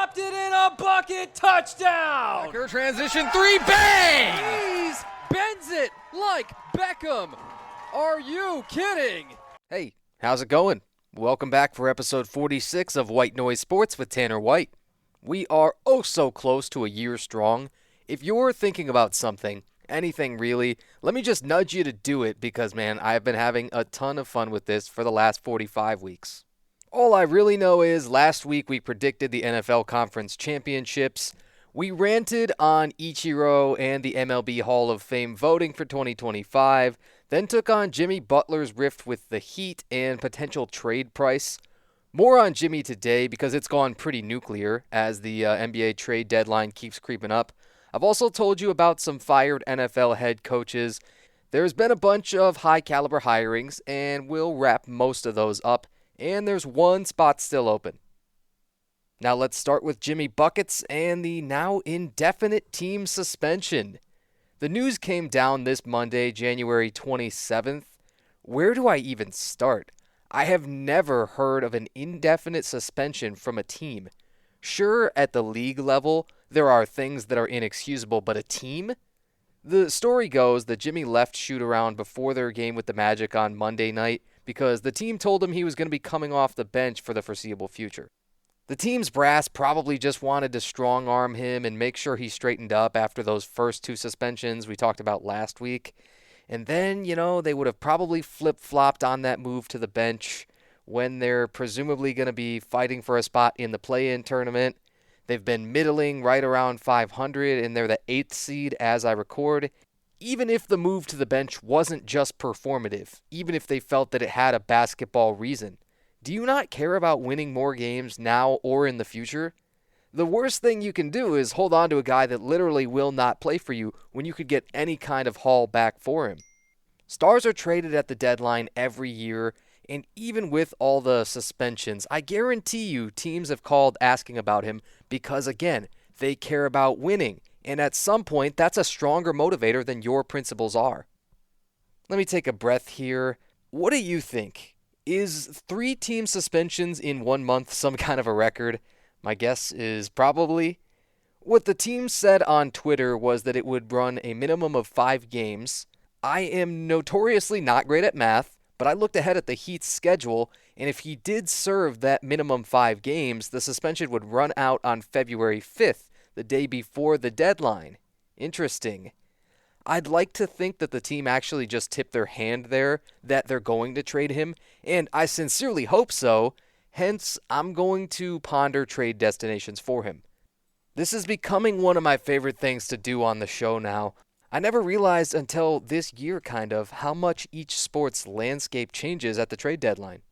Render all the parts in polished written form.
dropped it in a bucket, touchdown! Backer transition three, bang! He's bends it like Beckham. Are you kidding? Hey, how's it going? Welcome back for episode 46 of White Noise Sports with Tanner White. We are oh so close to a year strong. If you're thinking about something, anything really, let me just nudge you to do it because, man, I've been having a ton of fun with this for the last 45 weeks. All I really know is last week we predicted the NFL Conference Championships. We ranted on Ichiro and the MLB Hall of Fame voting for 2025, then took on Jimmy Butler's rift with the Heat and potential trade price. More on Jimmy today because it's gone pretty nuclear as the NBA trade deadline keeps creeping up. I've also told you about some fired NFL head coaches. There's been a bunch of high-caliber hirings, and we'll wrap most of those up. And there's one spot still open. Now let's start with Jimmy Buckets and the now indefinite team suspension. The news came down this Monday, January 27th. Where do I even start? I have never heard of an indefinite suspension from a team. Sure, at the league level, there are things that are inexcusable, but a team? The story goes that Jimmy left shoot-around before their game with the Magic on Monday night because the team told him he was going to be coming off the bench for the foreseeable future. The team's brass probably just wanted to strong-arm him and make sure he straightened up after those first two suspensions we talked about last week. And then, they would have probably flip-flopped on that move to the bench when they're presumably going to be fighting for a spot in the play-in tournament. They've been middling right around 500, and they're the 8th seed as I record. Even if the move to the bench wasn't just performative, even if they felt that it had a basketball reason, do you not care about winning more games now or in the future? The worst thing you can do is hold on to a guy that literally will not play for you when you could get any kind of haul back for him. Stars are traded at the deadline every year, and even with all the suspensions, I guarantee you teams have called asking about him because, again, they care about winning. And at some point, that's a stronger motivator than your principles are. Let me take a breath here. What do you think? Is 3 team suspensions in 1 month some kind of a record? My guess is probably. What the team said on Twitter was that it would run a minimum of 5 games. I am notoriously not great at math, but I looked ahead at the Heat's schedule, and if he did serve that minimum 5 games, the suspension would run out on February 5th. The day before the deadline. Interesting. I'd like to think that the team actually just tipped their hand there, that they're going to trade him, and I sincerely hope so. Hence, I'm going to ponder trade destinations for him. This is becoming one of my favorite things to do on the show now. I never realized until this year, how much each sport's landscape changes at the trade deadline.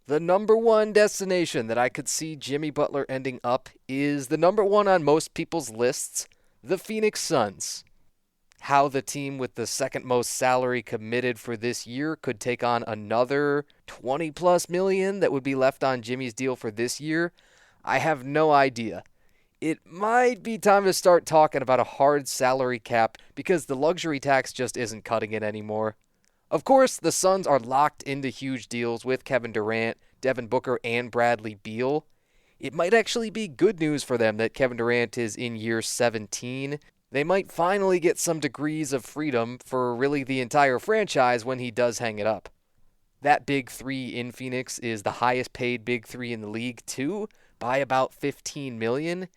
The number one destination that I could see Jimmy Butler ending up is the number one on most people's lists, the Phoenix Suns. How the team with the second most salary committed for this year could take on another 20+ million that would be left on Jimmy's deal for this year, I have no idea. It might be time to start talking about a hard salary cap because the luxury tax just isn't cutting it anymore. Of course, the Suns are locked into huge deals with Kevin Durant, Devin Booker, and Bradley Beal. It might actually be good news for them that Kevin Durant is in year 17. They might finally get some degrees of freedom for really the entire franchise when he does hang it up. That big 3 in Phoenix is the highest paid big 3 in the league too, by about $15 million.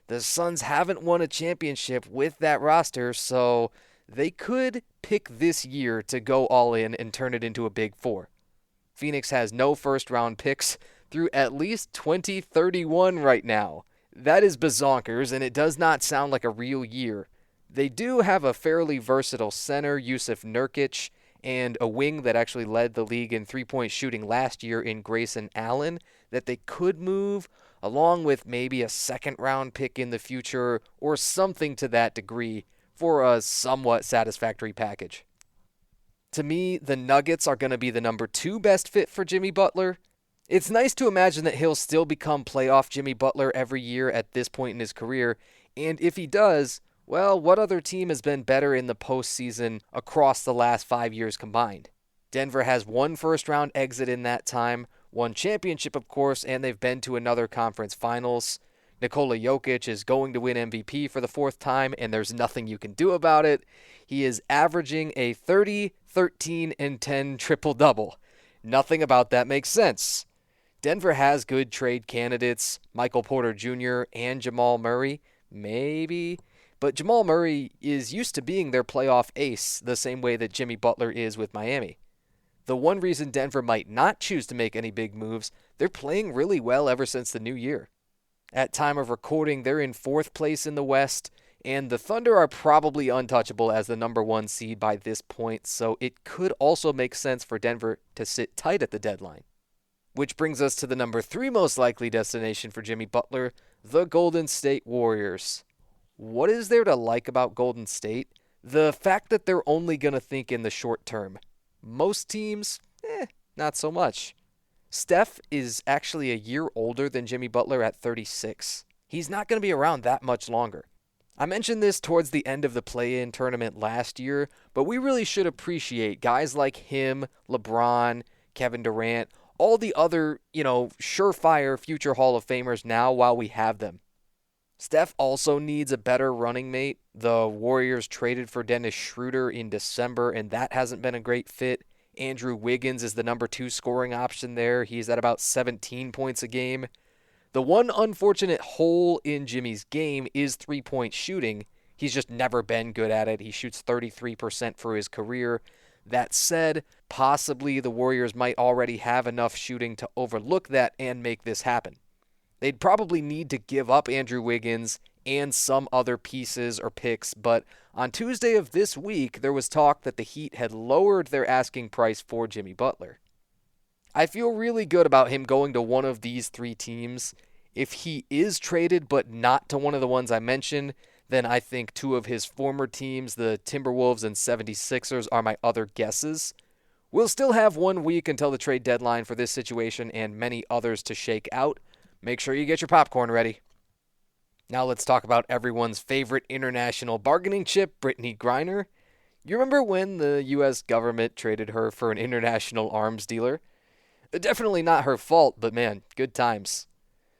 The Suns haven't won a championship with that roster, so they could pick this year to go all in and turn it into a big 4. Phoenix has no first-round picks through at least 2031 right now. That is bazonkers, and it does not sound like a real year. They do have a fairly versatile center, Yusuf Nurkic, and a wing that actually led the league in three-point shooting last year in Grayson Allen that they could move, along with maybe a second-round pick in the future or something to that degree for a somewhat satisfactory package. To me, the Nuggets are going to be the number 2 best fit for Jimmy Butler. It's nice to imagine that he'll still become playoff Jimmy Butler every year at this point in his career, and if he does, well, what other team has been better in the postseason across the last 5 years combined? Denver has 1 first-round exit in that time, 1 championship, of course, and they've been to another conference finals. Nikola Jokic is going to win MVP for the fourth time, and there's nothing you can do about it. He is averaging a 30, 13, and 10 triple-double. Nothing about that makes sense. Denver has good trade candidates, Michael Porter Jr. and Jamal Murray, maybe. But Jamal Murray is used to being their playoff ace, the same way that Jimmy Butler is with Miami. The one reason Denver might not choose to make any big moves, they're playing really well ever since the new year. At time of recording, they're in 4th place in the West, and the Thunder are probably untouchable as the number 1 seed by this point, so it could also make sense for Denver to sit tight at the deadline. Which brings us to the number 3 most likely destination for Jimmy Butler, the Golden State Warriors. What is there to like about Golden State? The fact that they're only going to think in the short term. Most teams, not so much. Steph is actually a year older than Jimmy Butler at 36. He's not going to be around that much longer. I mentioned this towards the end of the play-in tournament last year, but we really should appreciate guys like him, LeBron, Kevin Durant, all the other, surefire future Hall of Famers now while we have them. Steph also needs a better running mate. The Warriors traded for Dennis Schroeder in December, and that hasn't been a great fit. Andrew Wiggins is the number 2 scoring option there. He's at about 17 points a game. The one unfortunate hole in Jimmy's game is three-point shooting. He's just never been good at it. He shoots 33% for his career. That said, possibly the Warriors might already have enough shooting to overlook that and make this happen. They'd probably need to give up Andrew Wiggins and some other pieces or picks, but on Tuesday of this week, there was talk that the Heat had lowered their asking price for Jimmy Butler. I feel really good about him going to one of these 3 teams. If he is traded but not to one of the ones I mentioned, then I think 2 of his former teams, the Timberwolves and 76ers, are my other guesses. We'll still have 1 week until the trade deadline for this situation and many others to shake out. Make sure you get your popcorn ready. Now let's talk about everyone's favorite international bargaining chip, Brittany Griner. You remember when the U.S. government traded her for an international arms dealer? Definitely not her fault, but man, good times.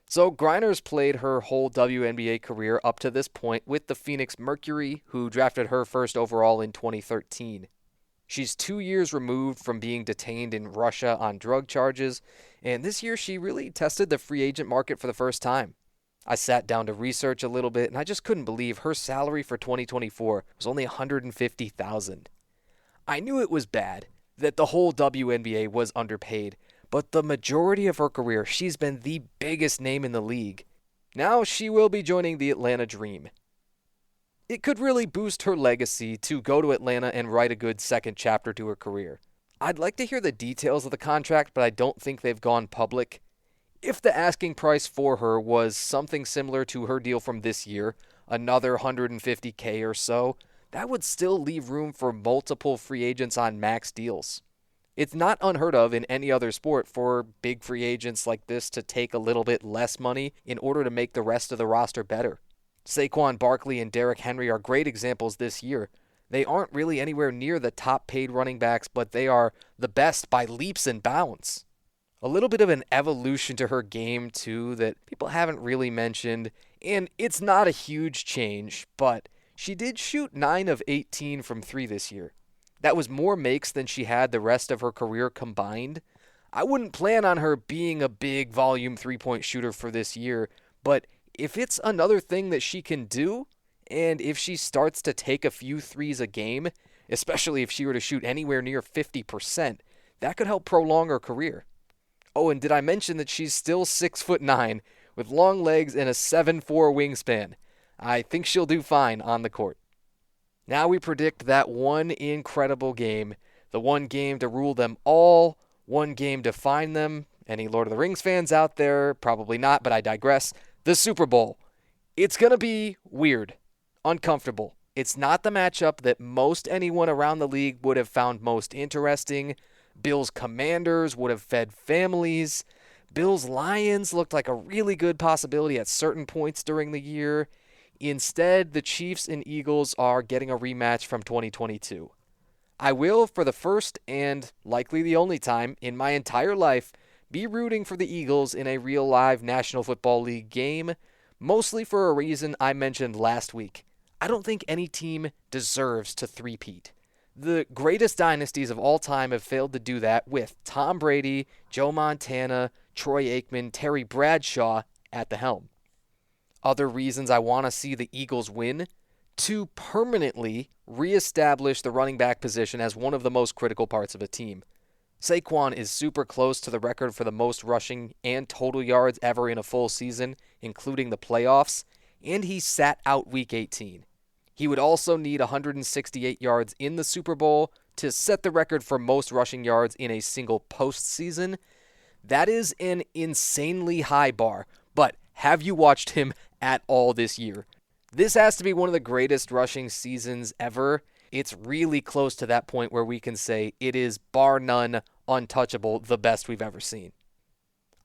So Griner's played her whole WNBA career up to this point with the Phoenix Mercury, who drafted her first overall in 2013. She's 2 years removed from being detained in Russia on drug charges, and this year she really tested the free agent market for the first time. I sat down to research a little bit, and I just couldn't believe her salary for 2024 was only $150,000. I knew it was bad, that the whole WNBA was underpaid, but the majority of her career, she's been the biggest name in the league. Now she will be joining the Atlanta Dream. It could really boost her legacy to go to Atlanta and write a good second chapter to her career. I'd like to hear the details of the contract, but I don't think they've gone public. If the asking price for her was something similar to her deal from this year, another $150K or so, that would still leave room for multiple free agents on max deals. It's not unheard of in any other sport for big free agents like this to take a little bit less money in order to make the rest of the roster better. Saquon Barkley and Derrick Henry are great examples this year. They aren't really anywhere near the top paid running backs, but they are the best by leaps and bounds. A little bit of an evolution to her game, too, that people haven't really mentioned, and it's not a huge change, but she did shoot 9 of 18 from 3 this year. That was more makes than she had the rest of her career combined. I wouldn't plan on her being a big volume 3-point shooter for this year, but if it's another thing that she can do, and if she starts to take a few threes a game, especially if she were to shoot anywhere near 50%, that could help prolong her career. Oh, and did I mention that she's still 6'9", with long legs and a 7'4" wingspan? I think she'll do fine on the court. Now we predict that one incredible game, the one game to rule them all, one game to find them. Any Lord of the Rings fans out there? Probably not, but I digress. The Super Bowl. It's going to be weird, uncomfortable. It's not the matchup that most anyone around the league would have found most interesting. Bills Commanders would have fed families. Bills Lions looked like a really good possibility at certain points during the year. Instead, the Chiefs and Eagles are getting a rematch from 2022. I will, for the first and likely the only time in my entire life, be rooting for the Eagles in a real live National Football League game, Mostly for a reason I mentioned last week. I don't think any team deserves to three-peat. The greatest dynasties of all time have failed to do that with Tom Brady, Joe Montana, Troy Aikman, Terry Bradshaw at the helm. Other reasons I want to see the Eagles win: to permanently reestablish the running back position as one of the most critical parts of a team. Saquon is super close to the record for the most rushing and total yards ever in a full season, including the playoffs, and he sat out Week 18. He would also need 168 yards in the Super Bowl to set the record for most rushing yards in a single postseason. That is an insanely high bar, but have you watched him at all this year? This has to be one of the greatest rushing seasons ever. It's really close to that point where we can say it is, bar none, untouchable, the best we've ever seen.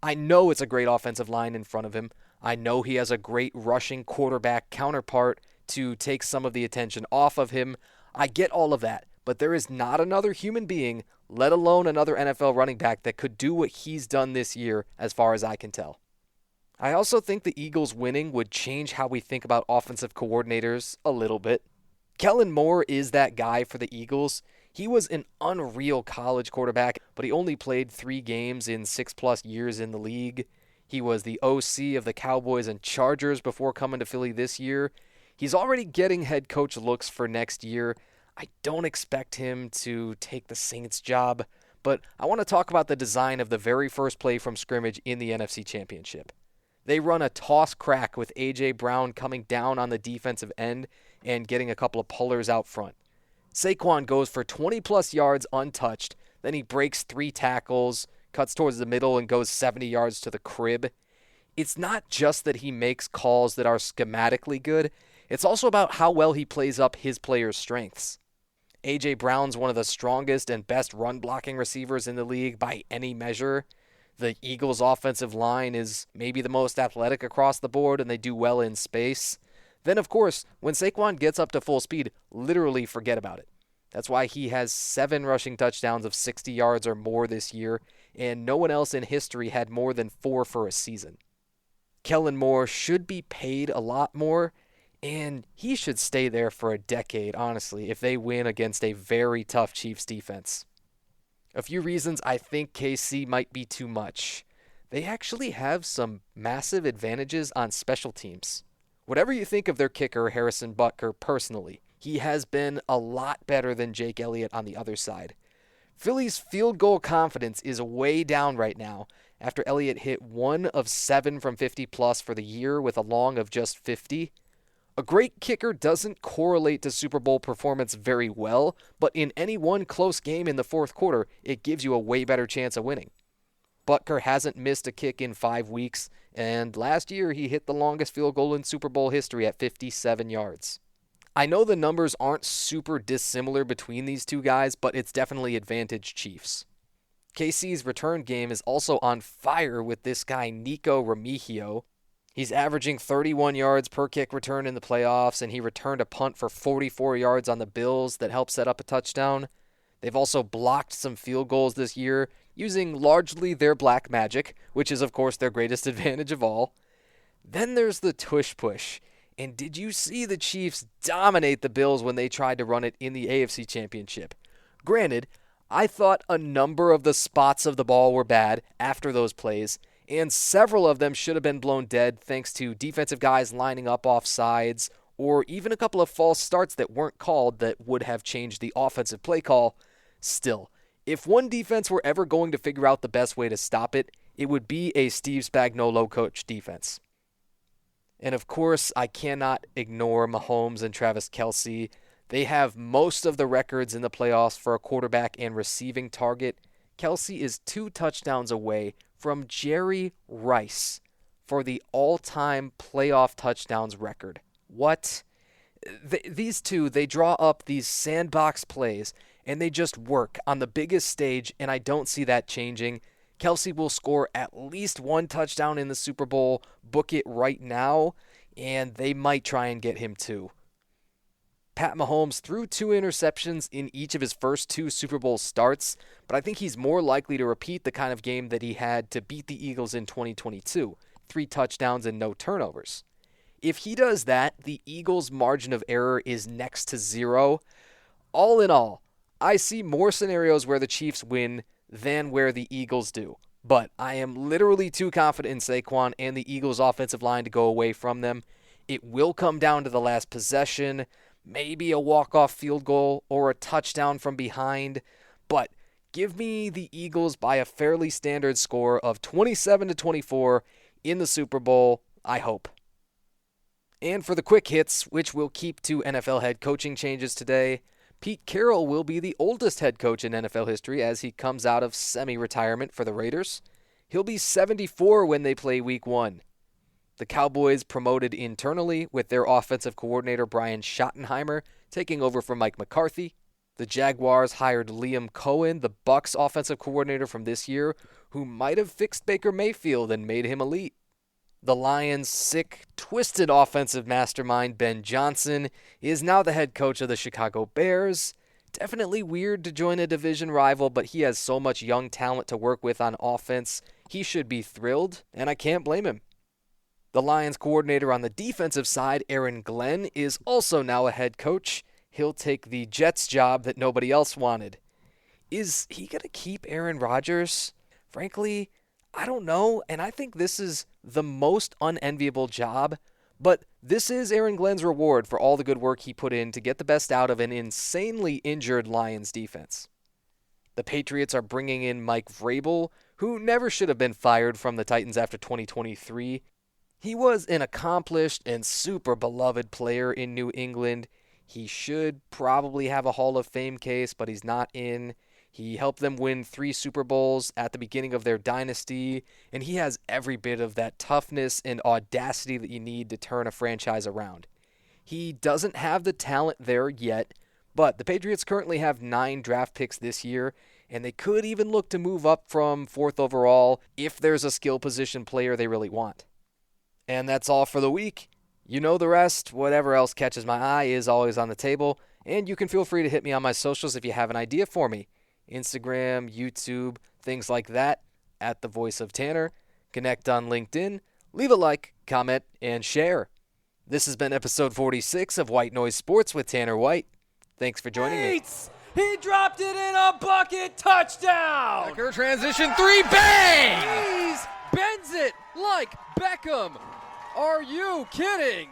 I know it's a great offensive line in front of him. I know he has a great rushing quarterback counterpart to take some of the attention off of him. I get all of that, but there is not another human being, let alone another NFL running back, that could do what he's done this year as far as I can tell. I also think the Eagles winning would change how we think about offensive coordinators a little bit. Kellen Moore is that guy for the Eagles. He was an unreal college quarterback, but he only played 3 games in 6+ years in the league. He was the OC of the Cowboys and Chargers before coming to Philly this year. He's already getting head coach looks for next year. I don't expect him to take the Saints job, but I want to talk about the design of the very first play from scrimmage in the NFC Championship. They run a toss crack with A.J. Brown coming down on the defensive end and getting a couple of pullers out front. Saquon goes for 20+ yards untouched, then he breaks 3 tackles, cuts towards the middle, and goes 70 yards to the crib. It's not just that he makes calls that are schematically good, it's also about how well he plays up his players' strengths. A.J. Brown's one of the strongest and best run-blocking receivers in the league by any measure. The Eagles' offensive line is maybe the most athletic across the board, and they do well in space. Then, of course, when Saquon gets up to full speed, literally forget about it. That's why he has 7 rushing touchdowns of 60 yards or more this year, and no one else in history had more than 4 for a season. Kellen Moore should be paid a lot more, and he should stay there for a decade, honestly, if they win against a very tough Chiefs defense. A few reasons I think KC might be too much. They actually have some massive advantages on special teams. Whatever you think of their kicker, Harrison Butker, personally, he has been a lot better than Jake Elliott on the other side. Philly's field goal confidence is way down right now after Elliott hit 1 of 7 from 50+ for the year with a long of just 50. A great kicker doesn't correlate to Super Bowl performance very well, but in any one close game in the fourth quarter, it gives you a way better chance of winning. Butker hasn't missed a kick in 5 weeks, and last year he hit the longest field goal in Super Bowl history at 57 yards. I know the numbers aren't super dissimilar between these two guys, but it's definitely advantage Chiefs. KC's return game is also on fire with this guy Nico Remigio. He's averaging 31 yards per kick return in the playoffs, and he returned a punt for 44 yards on the Bills that helped set up a touchdown. They've also blocked some field goals this year using largely their black magic, which is, of course, their greatest advantage of all. Then there's the tush push. And did you see the Chiefs dominate the Bills when they tried to run it in the AFC Championship? Granted, I thought a number of the spots of the ball were bad after those plays, and several of them should have been blown dead thanks to defensive guys lining up off sides, or even a couple of false starts that weren't called that would have changed the offensive play call. Still, if one defense were ever going to figure out the best way to stop it, it would be a Steve Spagnuolo coach defense. And of course, I cannot ignore Mahomes and Travis Kelce. They have most of the records in the playoffs for a quarterback and receiving target. Kelce is 2 touchdowns away from Jerry Rice for the all-time playoff touchdowns record. What? These two, they draw up these sandbox plays, and they just work on the biggest stage, and I don't see that changing. Kelce will score at least 1 touchdown in the Super Bowl, book it right now, and they might try and get him 2. Pat Mahomes threw 2 interceptions in each of his first 2 Super Bowl starts, but I think he's more likely to repeat the kind of game that he had to beat the Eagles in 2022, 3 touchdowns and no turnovers. If he does that, the Eagles' margin of error is next to zero. All in all, I see more scenarios where the Chiefs win than where the Eagles do. But I am literally too confident in Saquon and the Eagles' offensive line to go away from them. It will come down to the last possession, maybe a walk-off field goal or a touchdown from behind. But give me the Eagles by a fairly standard score of 27-24 in the Super Bowl, I hope. And for the quick hits, which we'll keep to NFL head coaching changes today, Pete Carroll will be the oldest head coach in NFL history as he comes out of semi-retirement for the Raiders. He'll be 74 when they play Week 1. The Cowboys promoted internally with their offensive coordinator Brian Schottenheimer taking over from Mike McCarthy. The Jaguars hired Liam Cohen, the Bucs offensive coordinator from this year, who might have fixed Baker Mayfield and made him elite. The Lions' sick, twisted offensive mastermind Ben Johnson is now the head coach of the Chicago Bears. Definitely weird to join a division rival, but he has so much young talent to work with on offense. He should be thrilled, and I can't blame him. The Lions coordinator on the defensive side, Aaron Glenn, is also now a head coach. He'll take the Jets job that nobody else wanted. Is he going to keep Aaron Rodgers? Frankly, I don't know, and I think this is the most unenviable job, but this is Aaron Glenn's reward for all the good work he put in to get the best out of an insanely injured Lions defense. The Patriots are bringing in Mike Vrabel, who never should have been fired from the Titans after 2023. He was an accomplished and super beloved player in New England. He should probably have a Hall of Fame case, but he's not in. He helped them win 3 Super Bowls at the beginning of their dynasty, and he has every bit of that toughness and audacity that you need to turn a franchise around. He doesn't have the talent there yet, but the Patriots currently have 9 draft picks this year, and they could even look to move up from 4th overall if there's a skill position player they really want. And that's all for the week. You know the rest. Whatever else catches my eye is always on the table, and you can feel free to hit me on my socials if you have an idea for me. Instagram, YouTube, things like that, at The Voice of Tanner. Connect on LinkedIn, leave a like, comment, and share. This has been episode 46 of White Noise Sports with Tanner White. Thanks for joining me. He dropped it in a bucket. Touchdown! Becker transition 3, bang! He's bends it like Beckham. Are you kidding?